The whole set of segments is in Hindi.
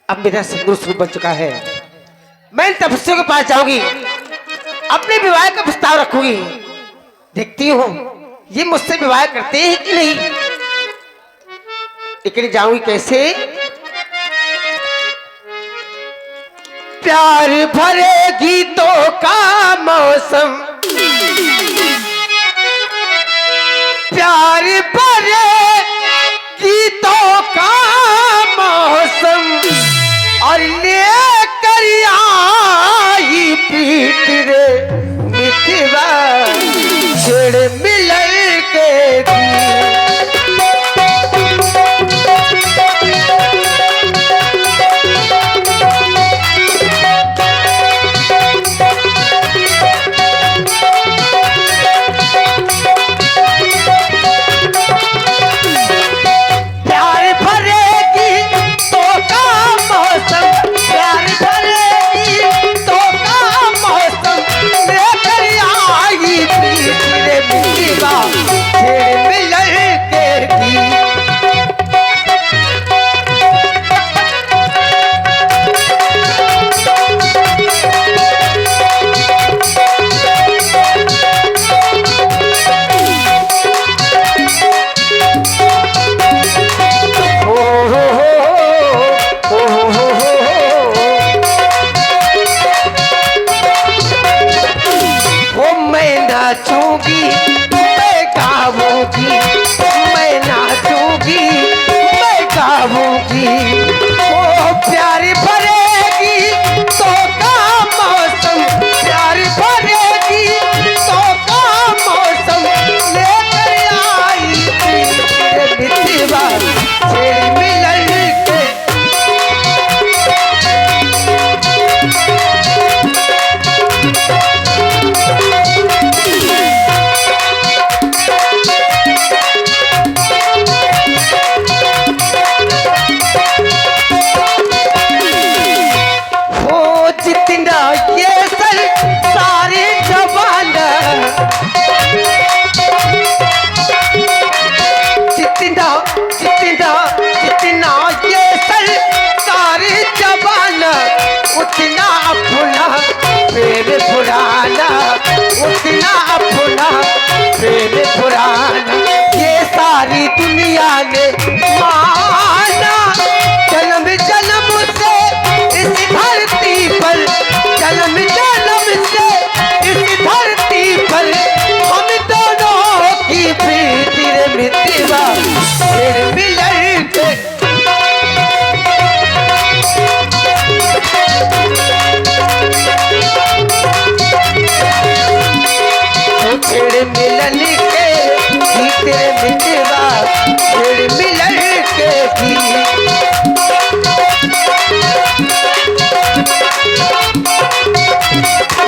अब मेरा सिंदूर शुरू बन चुका है। मैं इन तपस्वियों के पास जाऊंगी, अपने विवाह का प्रस्ताव रखूंगी। देखती हूँ ये मुझसे विवाह करते हैं कि नहीं। लेकिन जाऊंगी कैसे? प्यार भरे गीतों का मौसम, प्यार भरे गीतों का मौसम, और लेकर आई पीट रे मिथिवा छेड़ मिलन के दी। उतना अपना प्रेम पुराना, उतना अपना प्रेम पुराना, ये सारी दुनिया ने माना। जन्म जन्म से इस धरती पर, जन्म जन्म से इस धरती पर, हम दोनों की प्रीति रे मिथिवा फिर मिलन के फिर मिलन के भी तेरे मिथिवा फिर मिलन के भी।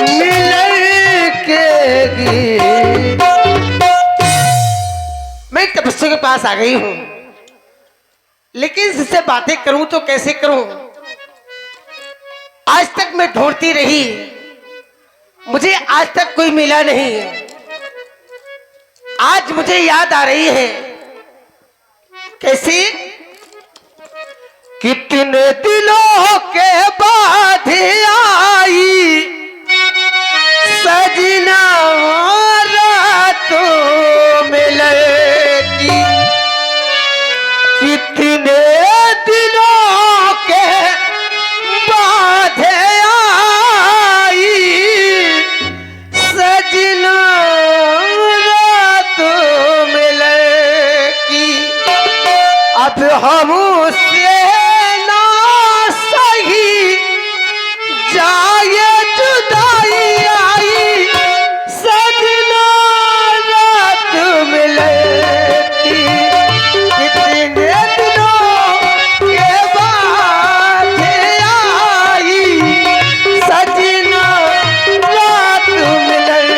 मिलन के भी। मैं तपस्या के पास आ गई हूँ, लेकिन इससे बातें करूं तो कैसे करूं? आज तक मैं ढूंढती रही, मुझे आज तक कोई मिला नहीं। आज मुझे याद आ रही है। कैसी? कितने दिनों के बाद आई सजना रातों में लगी, कितने दिनों के बाद आई सजना अब हम उससे ना सही जाए जुदाई आई सजना रात मिलती, कितने दिनों के बाद आई सजना रात मिलती।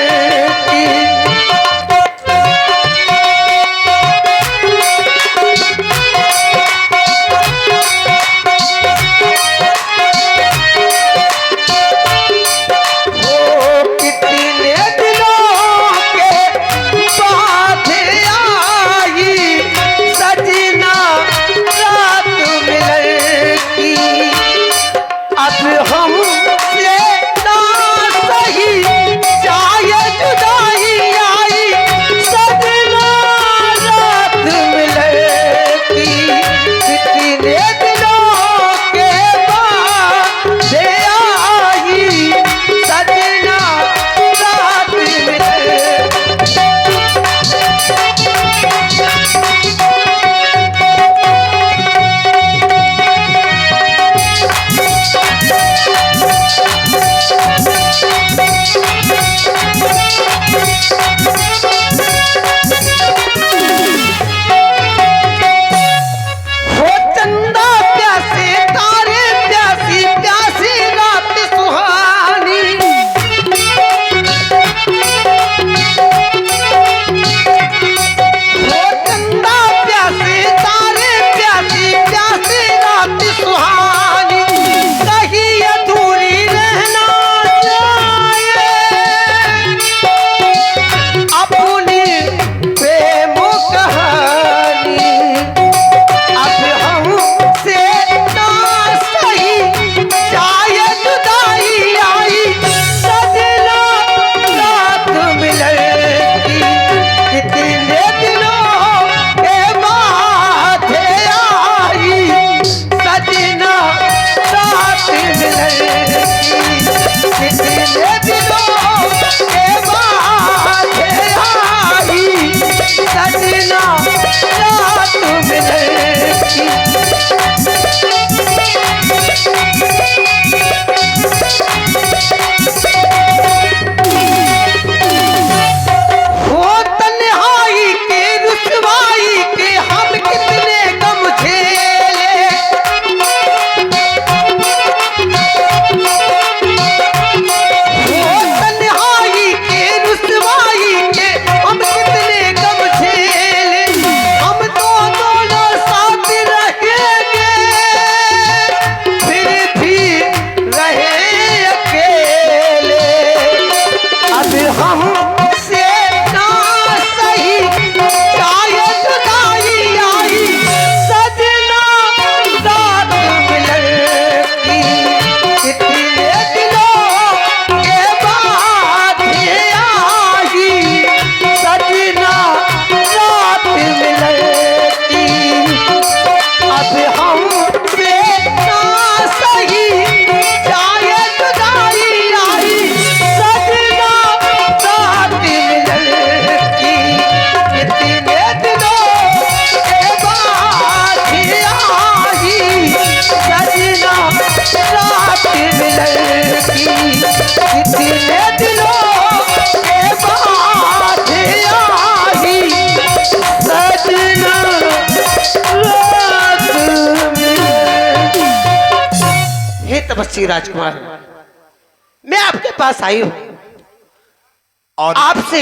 तपस्वी राजकुमार, मैं आपके पास आई हूं और आपसे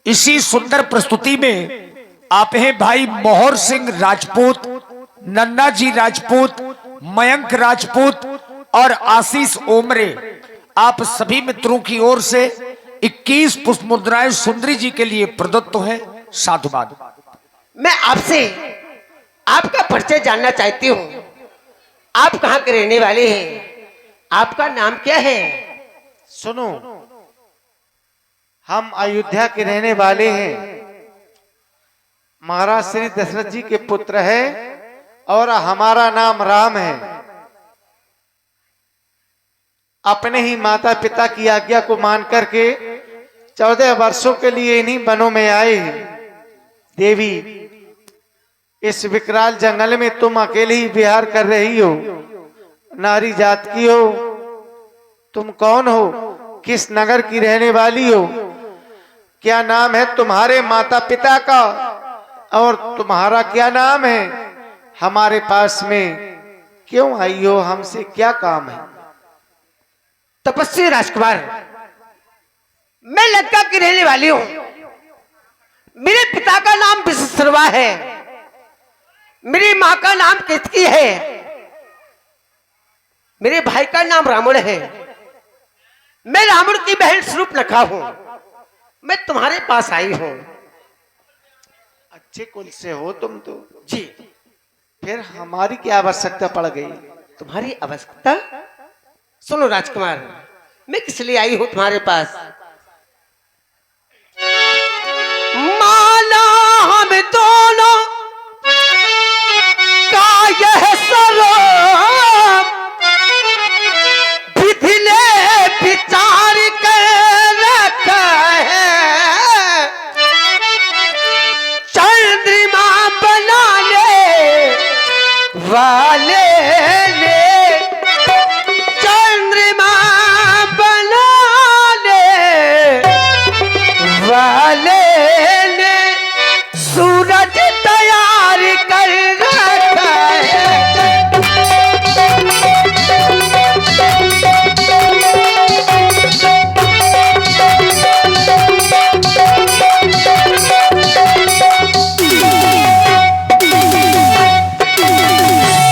इसी सुंदर प्रस्तुति में आप हैं भाई मोहर सिंह राजपूत, नन्ना जी राजपूत, मयंक राजपूत और आशीष ओमरे। आप सभी मित्रों की ओर से 21 पुष्प मुद्राएं सुंदरी जी के लिए प्रदत्त है। साधुवाद। मैं आपसे आपका परिचय जानना चाहती हूँ। आप कहाँ के रहने वाले हैं? आपका नाम क्या है? सुनो, हम अयोध्या के रहने वाले हैं। महाराज श्री दशरथ जी के पुत्र है और हमारा नाम राम है। अपने ही माता पिता की आज्ञा को मान करके 14 वर्षों के लिए इन्हीं वनों में आए हैं। देवी, इस विकराल जंगल में तुम अकेले ही विहार कर रही हो। नारी जात की हो, तुम कौन हो? किस नगर की रहने वाली हो? क्या नाम है तुम्हारे माता पिता का और तुम्हारा क्या नाम है? हमारे पास में क्यों आई हो? हमसे क्या काम है? तपस्वी राजकुमार, मैं लंका की रहने वाली हूँ। मेरे पिता का नाम विश्वशर्मा है, मेरी माँ का नाम केतकी है, मेरे भाई का नाम रावण है। मैं रावण की बहन शूर्पणखा हूँ। मैं तुम्हारे पास आई हूँ। अच्छे कुल से हो तुम तो। जी। फिर हमारी क्या आवश्यकता पड़ गई? तुम्हारी आवश्यकता? सुनो राजकुमार, मैं किस लिए आई हूँ तुम्हारे पास? माना हम दोनों का यह सलाम, विधि ने विचार कर रखा है। चंद्रमा बनाने वाले ने, चंद्रमा बनाने वाले ने सूरज तैयार कर रखा है।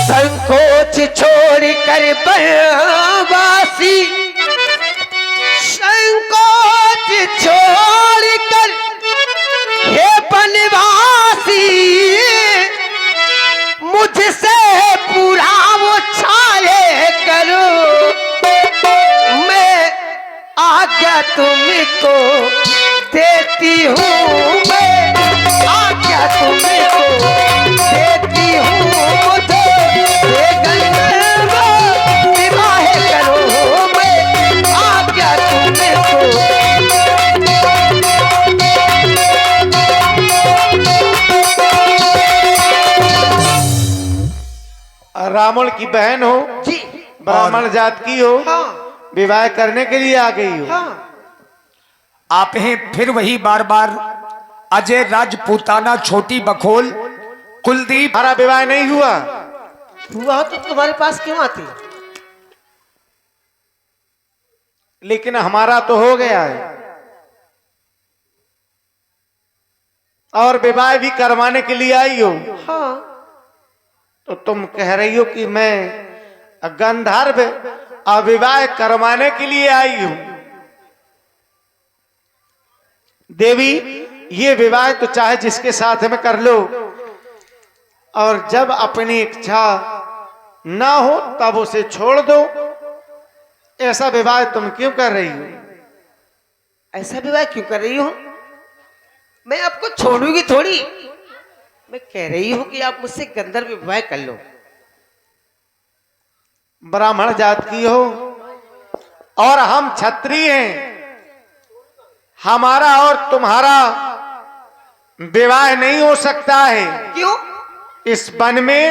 संकोच छोड़ कर बनवासी, संकोच छोड़ कर हे बनवासी, मुझसे पूरा वो छाए करो। मैं आज्ञा तुमको देती हूँ, मैं आज्ञा तुमको देती हूँ। मुझे विवाह करो, मैं आज्ञा तुमको। रावण की बहन हो, जी। ब्राह्मण जात की हो, हाँ विवाह करने के लिए आ गई हो। हाँ। आप हैं फिर वही बार बार अजय राजपूताना छोटी बखोल कुलदीप। हमारा विवाह नहीं हुआ। हुआ तो तुम्हारे पास क्यों आती? लेकिन हमारा तो हो गया है और विवाह भी करवाने के लिए आई हो। हाँ। तो तुम कह रही हो कि मैं गंधर्व अविवाह करवाने के लिए आई हूं। देवी, ये विवाह तो चाहे जिसके साथ में कर लो, और जब अपनी इच्छा ना हो तब उसे छोड़ दो। ऐसा विवाह तुम क्यों कर रही हो? ऐसा विवाह क्यों कर रही हो? मैं आपको छोड़ूंगी थोड़ी। मैं कह रही हूं कि आप मुझसे गंधर्व विवाह कर लो। ब्राह्मण जात की हो और हम क्षत्रिय हैं। हमारा और तुम्हारा विवाह नहीं हो सकता है। क्यों? इस वन में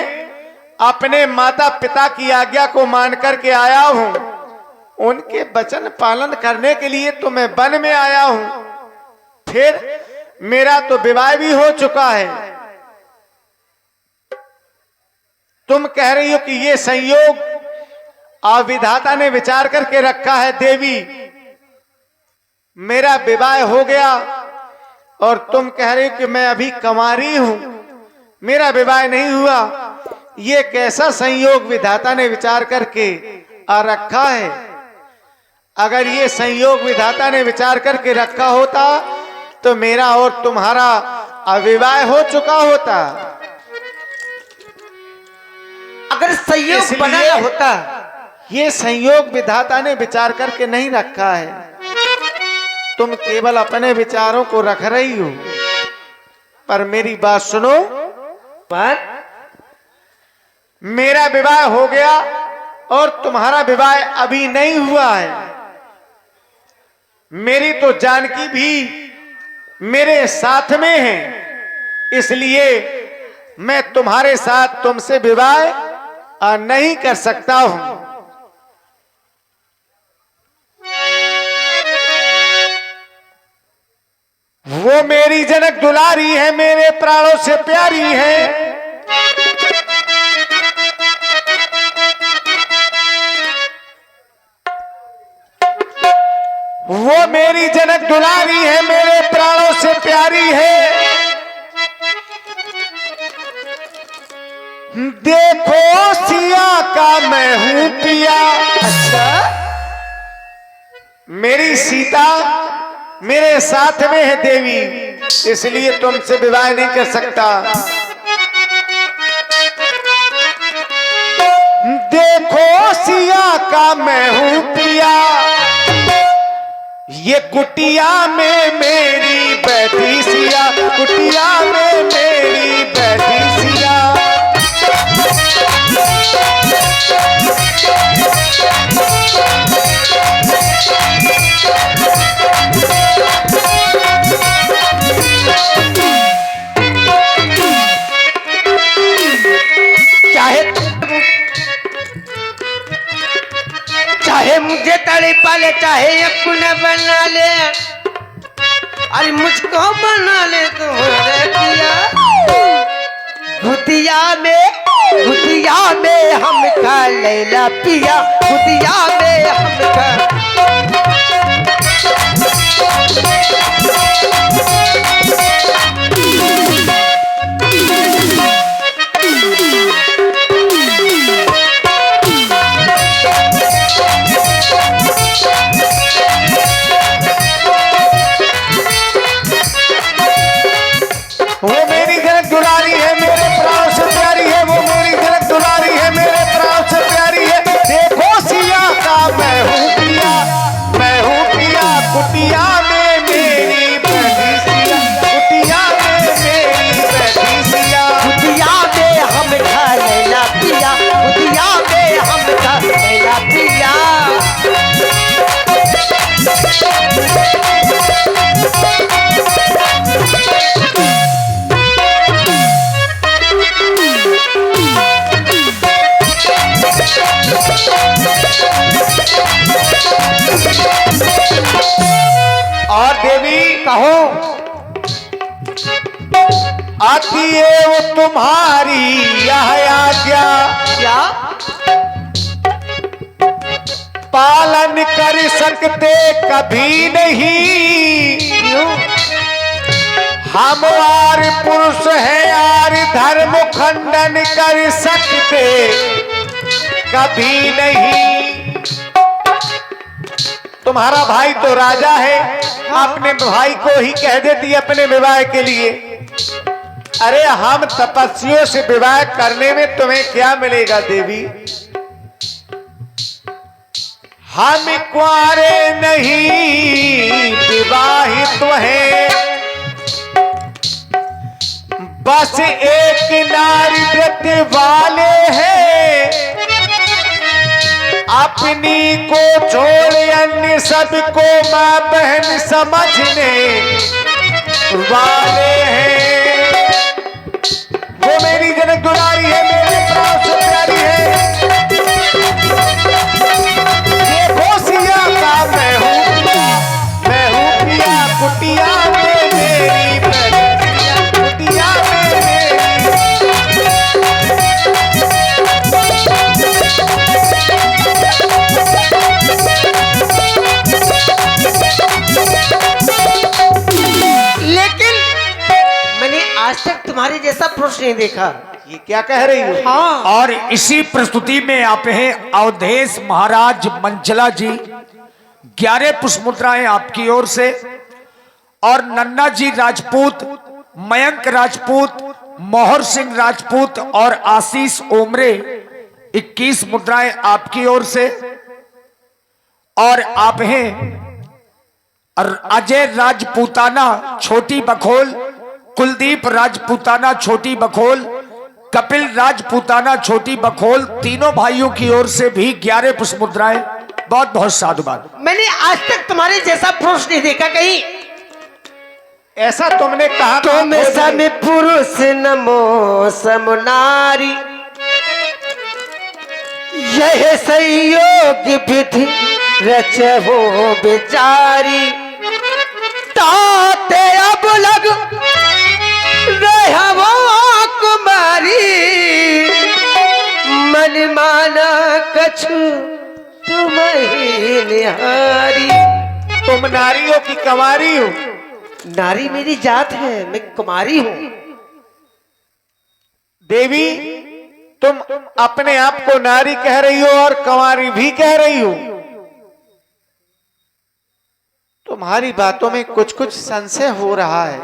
अपने माता पिता की आज्ञा को मान करके आया हूं। उनके वचन पालन करने के लिए तो मैं वन में आया हूं। फिर मेरा तो विवाह भी हो चुका है। तुम कह रही हो कि ये संयोग और विधाता ने विचार करके रखा है देवी मेरा विवाह हो गया और तुम कह रहे हो कि मैं अभी कंवारी हूं, मेरा विवाह नहीं हुआ। ये कैसा संयोग विधाता ने विचार करके आ रखा है। अगर ये संयोग विधाता ने विचार करके रखा होता तो मेरा और तुम्हारा अविवाह हो चुका होता। अगर संयोग बनाया होता, ये संयोग विधाता ने विचार करके नहीं रखा है। तुम केवल अपने विचारों को रख रही हो, पर मेरी बात सुनो। पर मेरा विवाह हो गया और तुम्हारा विवाह अभी नहीं हुआ है। मेरी तो जानकी भी मेरे साथ में है, इसलिए मैं तुम्हारे साथ तुमसे विवाह नहीं कर सकता हूं। वो मेरी जनक दुलारी है, मेरे प्राणों से प्यारी है। वो मेरी जनक दुलारी है, मेरे प्राणों से प्यारी है। देखो सिया का मैं हूं पिया। अच्छा, मेरी सीता मेरे साथ में है देवी, इसलिए तुमसे विवाह नहीं कर सकता। देखो सिया का मैं हूं पिया, ये कुटिया में मेरी बैठी सिया, कुटिया में मेरी बैठी सिया। चाहे मुझे तड़े पाले, चाहे यकुन बना ले, अरे मुझको बना ले तो रे पिया। भुतिया में हम खा लैला पिया, भुतिया में हम खा। वो मेरी जनक दुलारी है, मेरे प्राण से प्यारी है। वो मेरी जनक दुलारी है, मेरे प्राण से प्यारी है। देखो सिया का मैं हूं पिया, मैं हूं पिया। कुटिया में मेरी बैठी सिया, कुटिया में मेरी बैठी सिया। भुतिया में हम खा लैला पिया, भुतिया में हम खा लैला पिया। और देवी कहो, आती है वो तुम्हारी यह आज्ञा, क्या पालन कर सकते कभी नहीं। क्यों? हम यार पुरुष है यार, धर्म खंडन कर सकते कभी नहीं। तुम्हारा भाई तो राजा है, अपने भाई को ही कह देती है अपने विवाह के लिए। अरे हम तपस्वियों से विवाह करने में तुम्हें क्या मिलेगा देवी? हम कुआरे नहीं विवाहित हैं, बस एक नारी व्रत वाले हैं। अपनी को छोड़ अन्य सबको मां बहन समझने वाले हैं। वो मेरी जनक दुलारी है, मेरे प्राण से प्यारी है। देखो सिया का मैं हूं पिया, मैं हूं पिया। कुटिया में मेरी बैठी सिया, कुटिया में मेरी। तुम्हारी जैसा पुरुष नहीं देखा। ये क्या कह रही हो? हाँ। और इसी प्रस्तुति में आप हैं अवधेश महाराज मंचला जी, 11 पुष्प मुद्राएं आपकी ओर से, और नन्ना जी राजपूत, मयंक राजपूत, मोहर सिंह राजपूत और आशीष ओमरे 21 मुद्राएं आपकी ओर से, और आप हैं अजय राजपूताना छोटी बखोल, कुलदीप राजपूताना छोटी बखोल, कपिल राजपूताना छोटी बखोल, तीनों भाइयों की ओर से भी 11 पुष्प मुद्राएं। बहुत बहुत साधुवाद। मैंने आज तक तुम्हारे जैसा पुरुष नहीं देखा कहीं। ऐसा तुमने कहा। तुम सम पुरुष नमो सम नारी, यह संयोग विधि रचहो बेचारी। ताते अब लग रहवो कुमारी, मन माना कछु तुम ही निहारी। तुम नारी हो कि कंवारी हो? नारी मेरी जात है, मैं कुमारी हूं। देवी, तुम अपने आप को नारी कह रही हो और कंवारी भी कह रही हो। तुम्हारी बातों में कुछ कुछ संशय हो रहा है।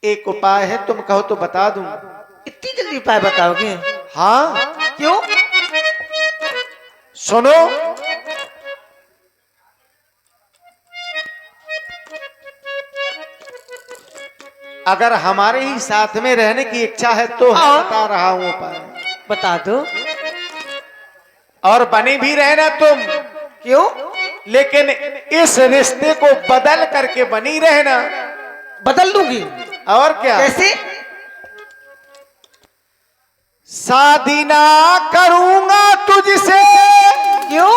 एक उपाय है, तुम कहो तो बता दूं। इतनी जल्दी उपाय बताओगे? हाँ। क्यों? सुनो, अगर हमारे ही साथ में रहने की इच्छा है तो हाँ। बता रहा हूं उपाय। बता दो। और बनी भी रहना तुम, क्यों? लेकिन इस रिश्ते को बदल करके बनी रहना। बदल दूंगी। और क्या? कैसे? शादी ना करूंगा तुझसे। क्यों?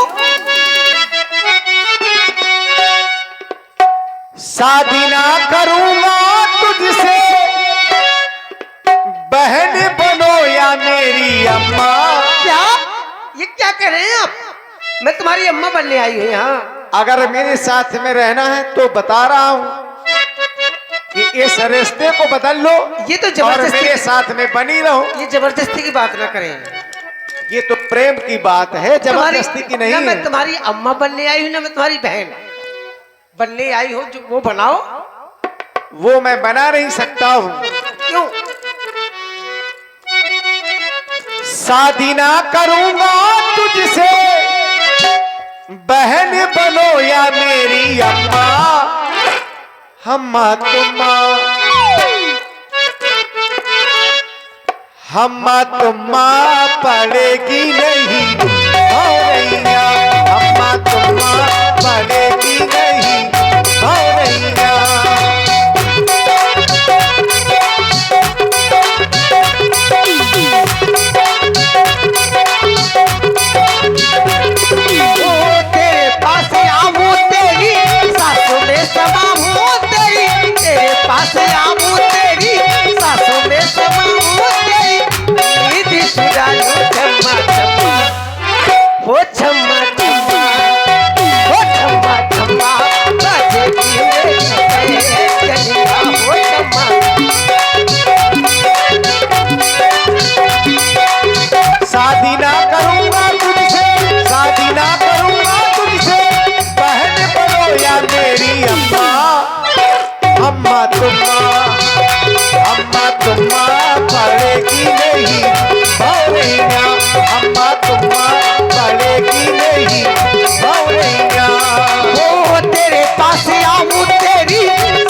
शादी ना करूंगा तुझसे, बहन बनो या मेरी अम्मा। क्या? ये क्या कह रहे हैं आप? मैं तुम्हारी अम्मा बनने आई हूँ यहाँ। अगर मेरे साथ में रहना है तो बता रहा हूं कि इस रिश्ते को बदल लो। ये तो और जबरदस्ती, मेरे साथ में बनी रहो। ये जबरदस्ती की बात ना करें। ये तो प्रेम की बात है, जबरदस्ती की नहीं ना है। मैं तुम्हारी अम्मा बनने आई हूँ, ना मैं तुम्हारी बहन बनने आई हूँ। जो वो बनाओ। वो मैं बना नहीं सकता हूं। क्यों? शादी ना करूंगा तुझसे, बहन बनो या मेरी अम्मा। हम्मा तुम्मा, हम्मा तुम्मा पड़ेगी नहीं भौरैया। हम्मा तुम्मा पड़ेगी नहीं भौरैया। तेरे पास आऊं तेरी सासों में समाऊं तेरी, तेरे पास आऊं तेरी सासों में समाऊं तेरी। नींद चुरा लूं छम्मा छम्मा, हो छम्मा छम्मा, हो छम्मा छम्मा, बाजेगी मेरी चलिया हो छम्मा। शादी ना करूंगा तुझसे, शादी ना करूंगा तुझसे, बहन बनो या मेरी अम्मा। अम्मा तुम्मा, अम्मा तुम्मा पड़ेगी नहीं भौरैया। अम्मा तुम्मा पड़ेगी नहीं भौरैया। ओ तेरे पास आऊं तेरी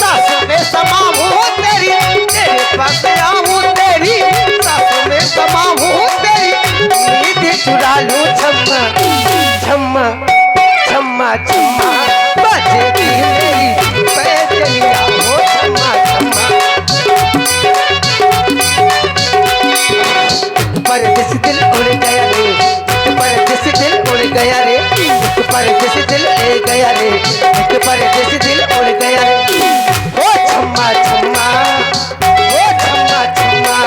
सासों में समाऊं तेरी, तेरे पास आऊं तेरी सासों में समाऊं तेरी। नींद चुरा लूं छम्मा छम्मा छम्मा छम्मा, बजेगी मेरी पैजनिया हो छम्मा छम्मा। परदेस दिल उड़ गया रे, परदेस दिल उड़ गया रे, परदेस दिल ले गया रे, परदेस दिल उड़ गया रे। हो छम्मा छम्मा, हो छम्मा छम्मा,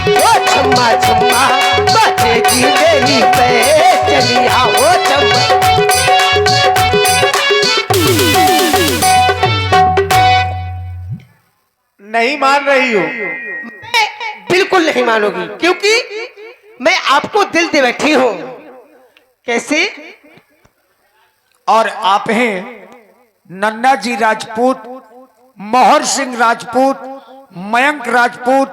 हो छम्मा छम्मा, बजेगी मेरी पैजनिया हो छम्मा। नहीं मान रही हो? मैं बिल्कुल नहीं मानूंगी, क्योंकि मैं आपको दिल दे बैठी हूं। कैसे? और आप हैं नन्ना जी राजपूत, मोहर सिंह राजपूत, मयंक राजपूत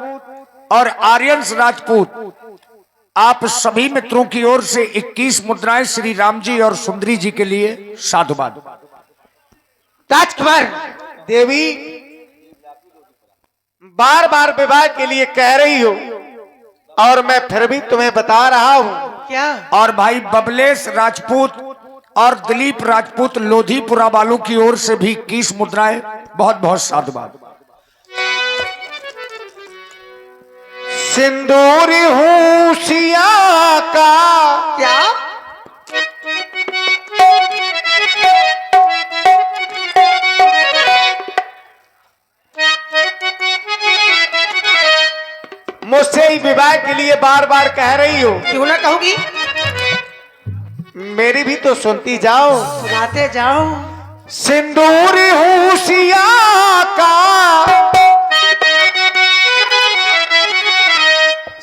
और आर्यंस राजपूत। आप सभी मित्रों की ओर से 21 मुद्राएं श्री राम जी और सुंदरी जी के लिए साधुवाद। राजकुमार, देवी बार बार विवाह के लिए कह रही हो और मैं फिर भी तुम्हें बता रहा हूं। क्या? और भाई बबलेश राजपूत और दिलीप राजपूत लोधीपुरा वालों की ओर से भी 21 मुद्राएं, बहुत बहुत साधुवाद। सिंदूर हूं सिया का, क्या? मुझसे ही विवाह के लिए बार बार कह रही हो। क्यों ना कहूंगी, मेरी भी तो सुनती जाओ। सुनाते जाओ। सिंदूर हूं सिया का,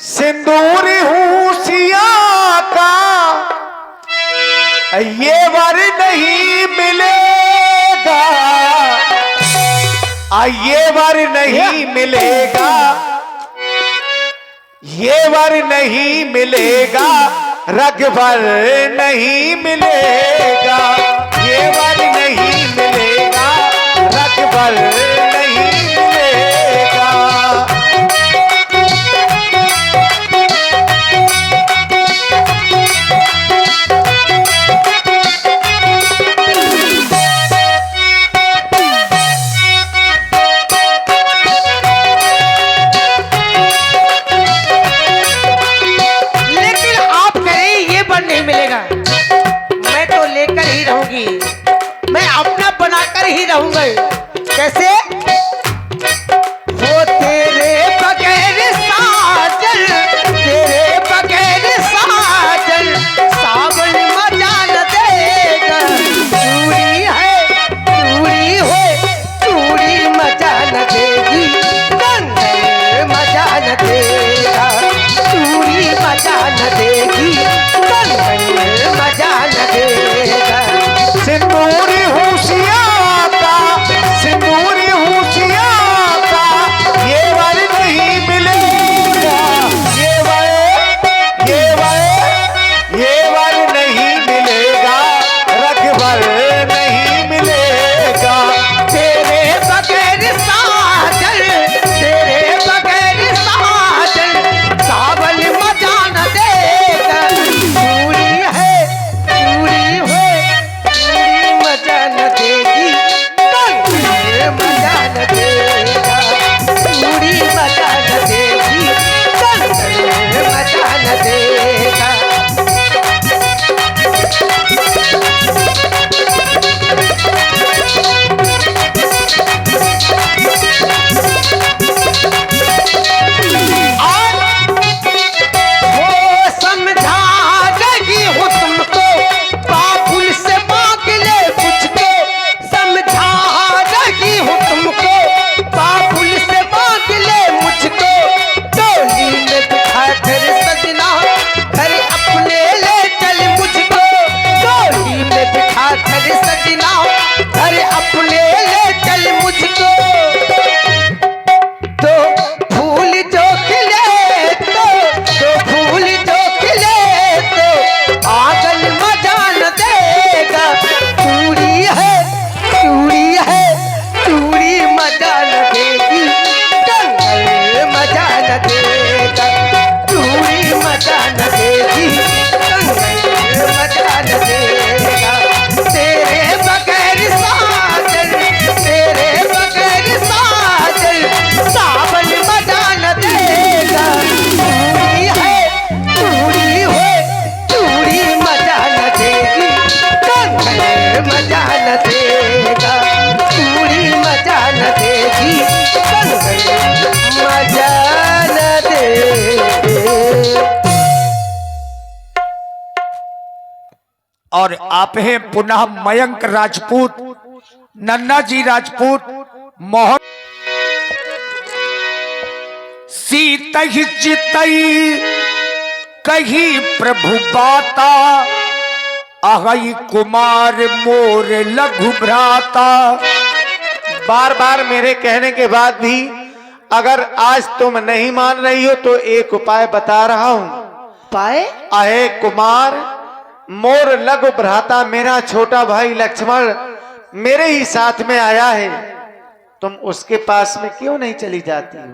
सिंदूर हूं सिया का, ये वर नहीं मिलेगा, ये वर नहीं मिलेगा, ये वर नहीं मिलेगा, रगवर नहीं मिलेगा, ये वर नहीं मिलेगा, रगवर नहीं मिलेगा। लेकिन आप कहें ये बन नहीं मिलेगा, मैं तो लेकर ही रहूंगी, मैं अपना बनाकर ही रहूंगा। कैसे? वो तेरे बगैर साजन, तेरे बगैर साजन, सावन मजा न देगा। चूड़ी है, चूड़ी हो, चूड़ी मजा न देगी, कंगन मजा न देगा। चूड़ी मजा न देगी, कंगन मजा न देगा। सिंदूर हूं सिया का, सिंदूर हूं सिया का, ये वर नहीं मिलेगा, ये वर नहीं मिलेगा, रगवर नहीं मिलेगा। तेरे बगैर साजन, तेरे बगैर साजन, सावन मजा न देगा। चूड़ी है, चूड़ी हो, चूड़ी मजा न देगी, कंगन मजा न देगा। चूड़ी मजा न देगी, कंगन मजा न देगा। वो समझा रही हूँ तुमको, बाबुल से मांग ले मुझको। समझा रही हूँ तुमको, बाबुल से मांग ले मुझको। डोली में बिठा कर सजना, घर अपने ले चल मुझको। डोली में बिठा कर सजना, घर अपने ले चल मुझको। तो फूल जो खिले, तो फूल जो खिले, तो आंगन मजा न देगा। चूड़ी है, चूड़ी है, चूड़ी मजा न देगी, कंगन मजा न देगा। चूड़ी मजा न देगी, कंगन मजा न देगा। तेरे बगैर साजन, तेरे बगैर साजन, सावन मजा न देगा। चूड़ी है, चूड़ी हो, चूड़ी मजा न देगी, कंगन मजा न देगा। चूड़ी मजा न देगी, कंगन मजा न देगा। और आप हैं पुनः मयंक राजपूत, नन्ना जी राजपूत, मोहन सीतहि चितई कही प्रभु बाता, अहई कुमार मोर लघु भ्राता। बार बार मेरे कहने के बाद भी अगर आज तुम नहीं मान रही हो तो एक उपाय बता रहा हूं। पाए अहे कुमार मोर लघु भ्राता, मेरा छोटा भाई लक्ष्मण मेरे ही साथ में आया है, तुम उसके पास में क्यों नहीं चली जाती हो?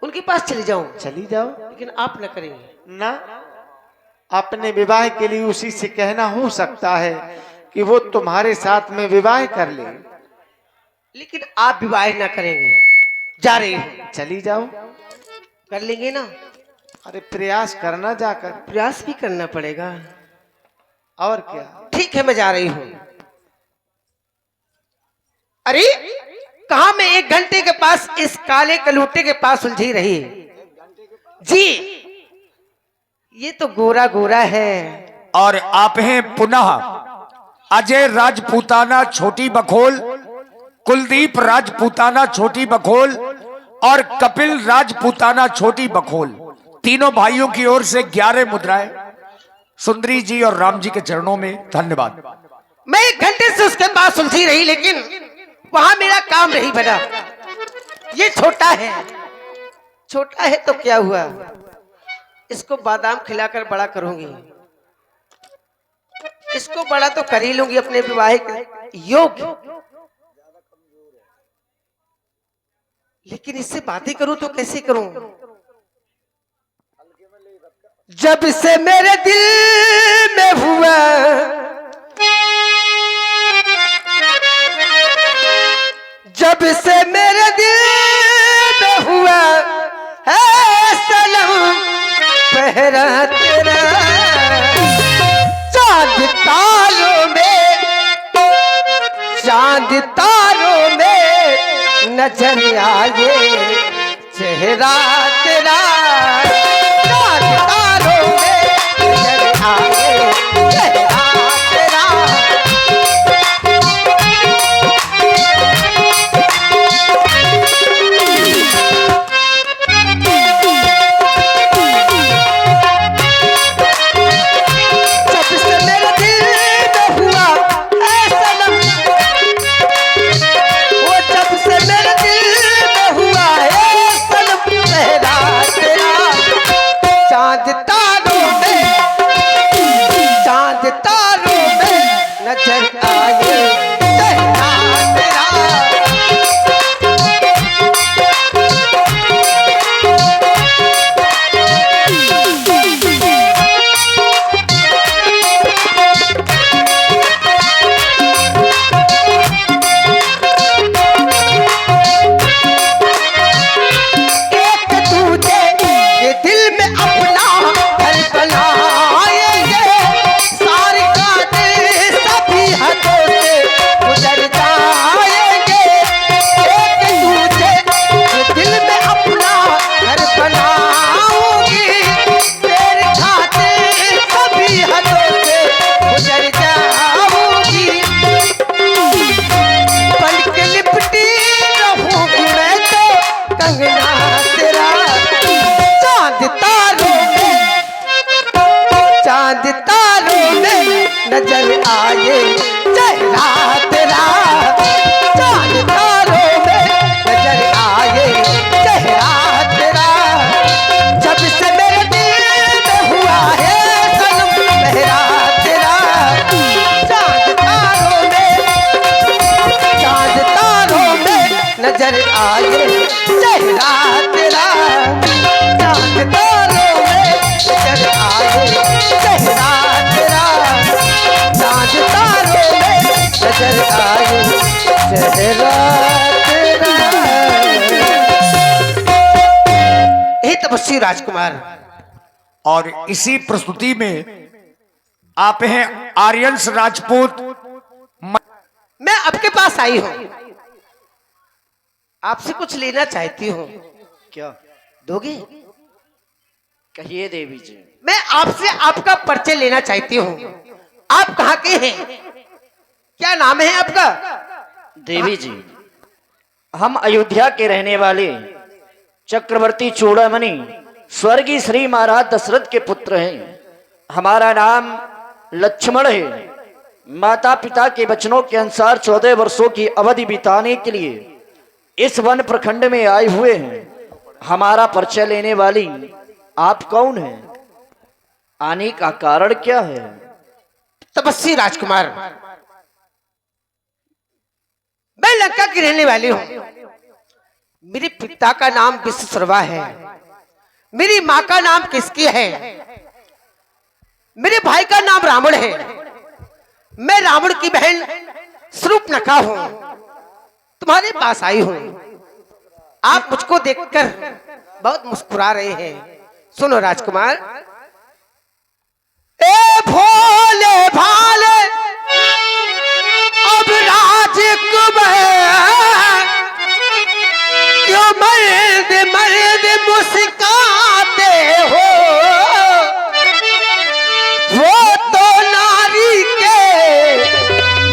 उनके पास चली जाऊं, चली जाओ। लेकिन आप न करेंगे ना, अपने विवाह के लिए उसी से कहना हो सकता है कि वो तुम्हारे साथ में विवाह कर ले। लेकिन आप विवाह न करेंगे, जा रही हूं। चली जाओ। कर लेंगे ना? अरे प्रयास करना जाकर, प्रयास भी करना पड़ेगा। और क्या। ठीक है, मैं जा रही हूं। अरे कहा मैं 1 घंटे के पास इस काले कलूटे के पास उलझी रही जी। ये तो गोरा गोरा है। और आप हैं पुनः अजय राजपूताना छोटी बखोल, कुलदीप राजपूताना छोटी बखोल और कपिल राजपूताना छोटी बखोल, तीनों भाइयों की ओर से 11 मुद्राएं सुंदरी जी और राम जी के चरणों में। धन्यवाद। मैं 1 घंटे से उसके पास उलझी रही, लेकिन वहां मेरा काम नहीं बना। ये छोटा है, छोटा है तो क्या हुआ, इसको बादाम खिलाकर बड़ा करूंगी। इसको बड़ा तो कर ही लूंगी अपने विवाह के योग्य। लेकिन इससे बातें करूं तो कैसे करूं? जब से मेरे दिल में हुआ जब से मेरे दिल में हुआ है सनम पहरा तेरा, चांद तारों में नजर आए चेहरा तेरा, चांद तारों में नजर आए चेहरा तेरा। नजर आए चेहरा तेरा, चांद तारों में नजर आए चेहरा तेरा। जब से मेरे दिल में हुआ है सनम पहरा तेरा, चांद तारों में नजर आए चेहरा तेरा, चांद तारों में नजर आए चेहरा तेरा, चांद तारों में नजर आए चेहरा तेरा। हे तपस्वी राजकुमार, और इसी प्रस्तुति में आप हैं आर्यंस राजपूत। मैं आपके पास आई हूं, आपसे कुछ लेना चाहती हूं। क्या दोगे? कहिए देवी जी। मैं आपसे आपका परिचय लेना चाहती हूं। आप कहाँ के हैं? क्या नाम है आपका? देवी जी, हम अयोध्या के रहने वाले चक्रवर्ती चूड़ामणि स्वर्गीय श्री महाराज दशरथ के पुत्र हैं। हमारा नाम लक्ष्मण है। माता पिता के वचनों के अनुसार 14 वर्षों की अवधि बिताने के लिए इस वन प्रखंड में आए हुए हैं। हमारा परिचय लेने वाली आप कौन हैं? आने का कारण क्या है? तपस्वी राजकुमार, मैं लंका की रहने वाली हूँ। मेरे पिता का नाम विश्वशर्मा है। मेरी माँ का नाम किसकी है? मेरे भाई का नाम रावण है। मैं रावण की बहन शूर्पणखा हूँ। तुम्हारे पास आई हूँ। आप मुझको देखकर बहुत मुस्कुरा रहे हैं। सुनो राजकुमार, ए भोले भाले अब राजकुमार, क्यों मर्द मर्द मुस्काते हो? वो तो नारी के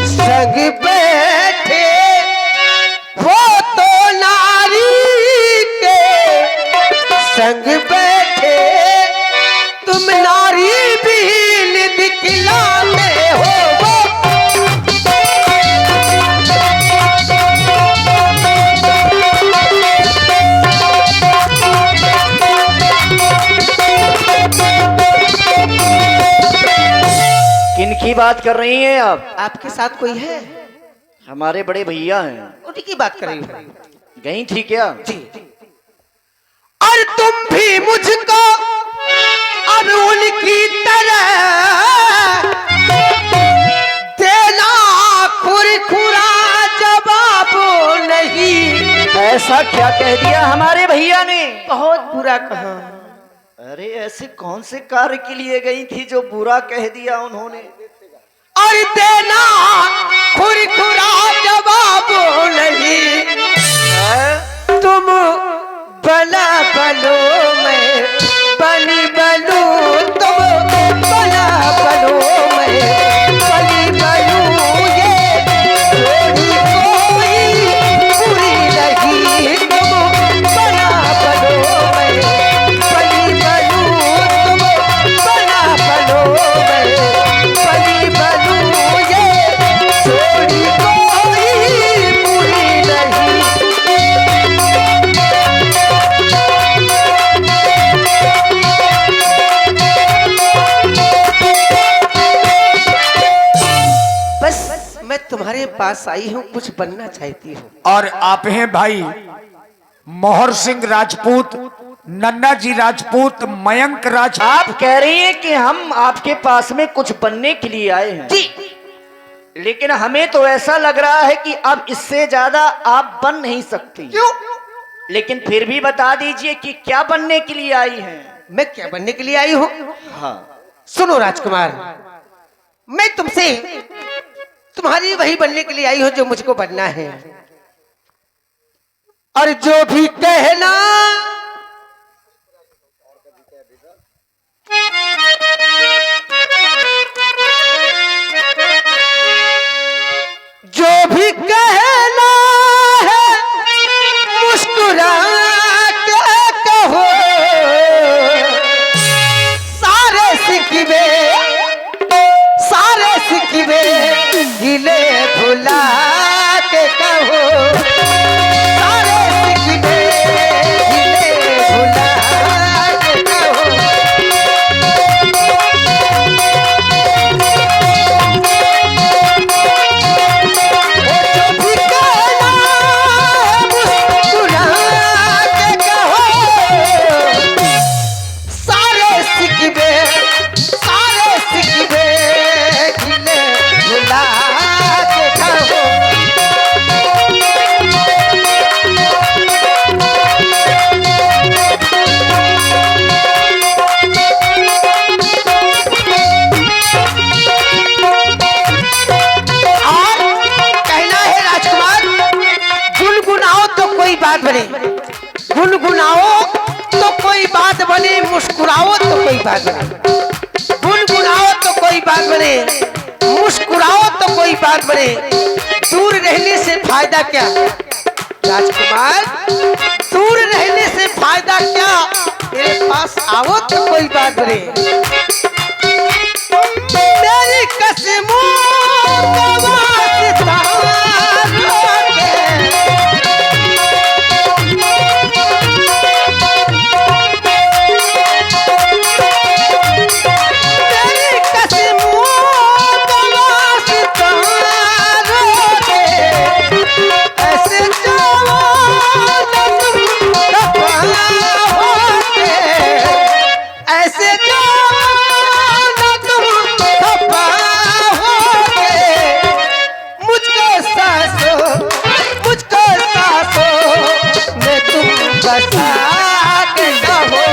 संग बैठे, वो तो नारी के संग बैठे, तुम नारी भील दिखलाते हो। किनकी बात कर रही हैं आप? आपके साथ कोई है? हमारे बड़े भैया हैं। उन्हीं की बात कर रही हूँ। गई थी क्या? जी। और तुम भी मुझको अब उनकी तरह देना खुरखुरा जवाब नहीं। ऐसा क्या कह दिया हमारे भैया ने? बहुत बुरा कहा। अरे ऐसे कौन से कार्य के लिए गई थी जो बुरा कह दिया उन्होंने? और देना खुरखुरा जवाब नहीं। तुम बला बलो मैं बली बलू, तुम बला बलो मैं बली बलू, ये थोड़ी कोई बुरी नहीं। तुम बला बलो मैं बली बलू, तुम बला बलो मैं बली बलू, ये थोड़ी कोई बुरी नहीं। बस मैं तुम्हारे पास आई हूँ, कुछ बनना चाहती हूँ। और आप हैं भाई मोहर सिंह राजपूत, नन्ना जी राजपूत, मयंक राजपूत। आप कह रही हैं कि हम आपके पास में कुछ बनने के लिए आए हैं। जी। लेकिन हमें तो ऐसा लग रहा है कि अब इससे ज्यादा आप बन नहीं सकती। क्यों? लेकिन फिर भी बता दीजिए कि क्या बनने के लिए आई हैं? मैं क्या बनने के लिए आई हूँ? हाँ। सुनो राजकुमार, मैं तुमसे तुम्हारी वही बनने के लिए आई हूँ जो मुझको बनना है। और जो भी कहना जो भी कहना है मुस्कुरा के कहो। सारे सिखिबे गिले भुला के कहो। सारे सिखिबे गिले भुला के कहो। जो भी कहना मुस्कुरा के कहो। सारे सिखिबे गिले भुला के कहो। बात बने, गुनगुनाओ तो कोई बात बने, मुस्कुराओ तो कोई बात बने। गुनगुनाओ तो कोई बात बने, मुस्कुराओ तो कोई बात बने। दूर रहने से फायदा क्या राजकुमार? दूर रहने से फायदा आओ तो कोई बात नहीं। मेरी कसमों का वास्ता रोके, मेरी कसमों का वास्ता रोके, ऐसे जवान तुम खफा होके, ऐसे जवान तुम खफा होके, मुझको सांसों में तुम बसा के कहो।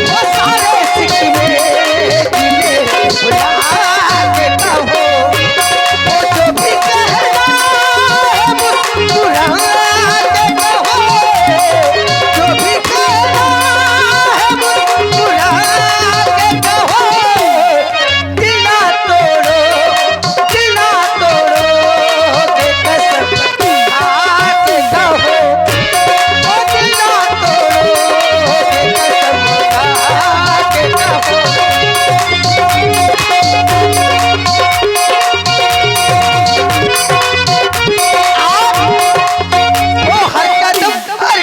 वो सारे सिक्के गिले भुला के कहो, वो जो भी कहना है मुस्कुरा के कहो, जो भी कहना है मुस्कुरा के कहो। दिल ना तोड़ो के कसम खा के कहो, ओ दिल ना तोड़ो के कसम खा के कहो। वो हर कदम तेरे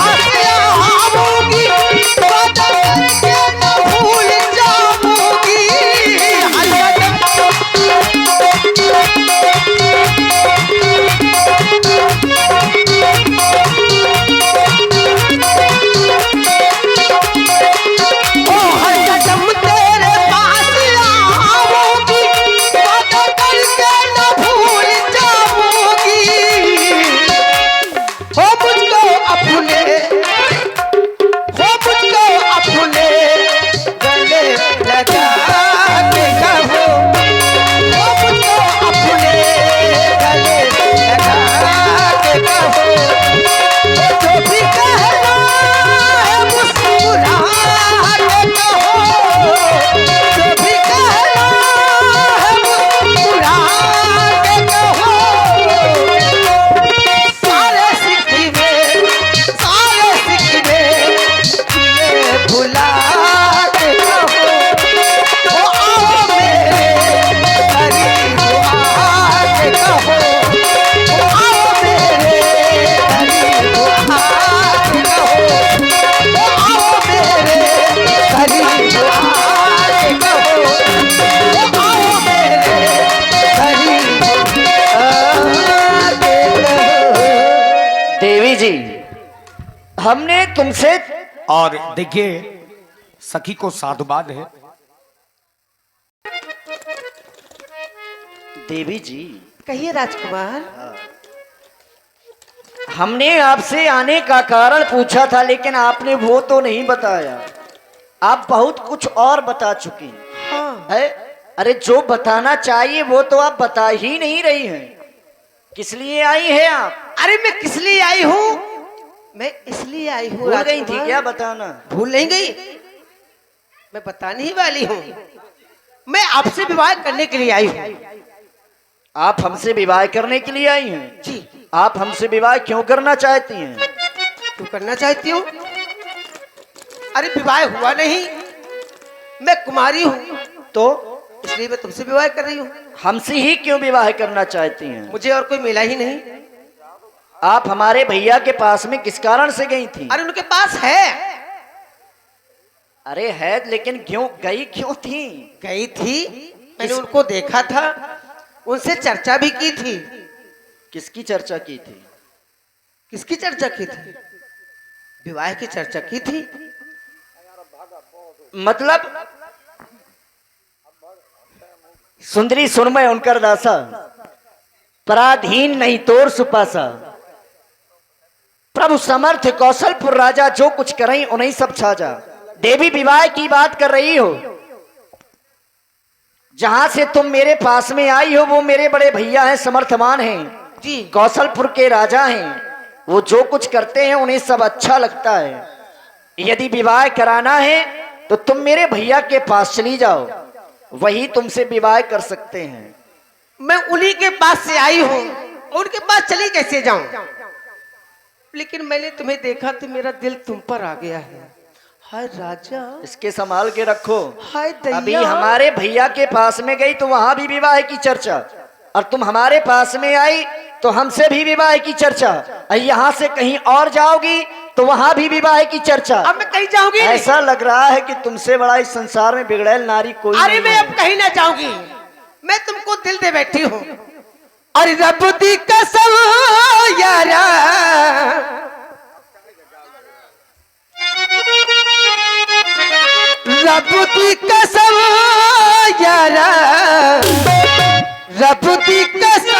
पास आऊंगी, वादा करके न भूल जाऊंगी। हर कदम ओ हर कदम तेरे पास आऊंगी, वादा करके न भूल जाऊंगी। हो मुझको अपने गले लगा के कहो, हो मुझको अपने गले लगा के कहो। जो भी कहना है मुस्कुरा के कहो, जो भी कहना है मुस्कुरा के कहो। सारे सिक्के ये भुला के कहो, वो आओ मेरे करीब आके कहो, वो आओ मेरे करीब आके कहो, वो आओ मेरे करीब आके कहो, वो आओ मेरे करीब आके कहो। देवी जी, हमने तुमसे और देखिए सखी को साधुवाद है। देवी जी, कहिए राजकुमार। हमने आपसे आने का कारण पूछा था, लेकिन आपने वो तो नहीं बताया। आप बहुत कुछ और बता चुकी हाँ, है। अरे जो बताना चाहिए वो तो आप बता ही नहीं रही हैं। किस लिए आई है आप? अरे मैं किस लिए आई हूँ? मैं इसलिए आई हूँ भूल गई थी राजकुमार। क्या बताना? भूल नहीं गई, मैं बताने ही वाली हूँ। मैं आपसे विवाह करने के लिए आई हूँ। आप हमसे विवाह करने के लिए आई हैं? जी। आप हमसे विवाह क्यों करना चाहती हैं? क्यों करना चाहती हूँ? अरे विवाह हुआ नहीं, मैं कुमारी हूँ, तो इसलिए मैं तुमसे विवाह कर रही हूँ। हमसे ही क्यों विवाह करना चाहती हैं? मुझे और कोई मिला ही नहीं। आप हमारे भैया के पास में किस कारण से गई थी? अरे उनके पास है। अरे है, लेकिन क्यों गई क्यों थी? गई थी, मैंने उनको देखा था, उनसे चर्चा भी की थी। किसकी चर्चा की थी? किसकी चर्चा की थी? विवाह की चर्चा की थी। मतलब सुंदरी सुनमय उनकर दासा, पराधीन नहीं तोर सुपासा। प्रभु समर्थ कौशलपुर राजा जो कुछ करई उन्हीं सब छाजा। देवी विवाह की बात कर रही हो? जहां से तुम मेरे पास में आई हो वो मेरे बड़े भैया हैं, समर्थमान हैं जी। कौशलपुर के राजा हैं। वो जो कुछ करते हैं उन्हें सब अच्छा लगता है। यदि विवाह कराना है तो तुम मेरे भैया के पास चली जाओ, वही तुमसे विवाह कर सकते हैं। मैं उन्हीं के पास से आई हूँ, उनके पास चली कैसे जाऊं? लेकिन मैंने तुम्हें देखा तो मेरा दिल तुम पर आ गया है। हाय राजा, इसके संभाल के रखो। हाय दैया। अभी हमारे भैया के पास में गई तो वहां भी विवाह की चर्चा, और तुम हमारे पास में आई तो हमसे भी विवाह की चर्चा, और यहाँ से कहीं और जाओगी तो वहां भी विवाह की चर्चा। अब मैं कहीं जाऊंगी नहीं। ऐसा लग रहा है कि तुमसे बड़ा इस संसार में बिगड़ैल नारी कोई अरे नहीं मैं है। अब कहीं ना जाऊंगी, मैं तुमको दिल दे बैठी हूँ। अरे रब दी कसम यारा, रब दी कसम यारा, रब दी कसम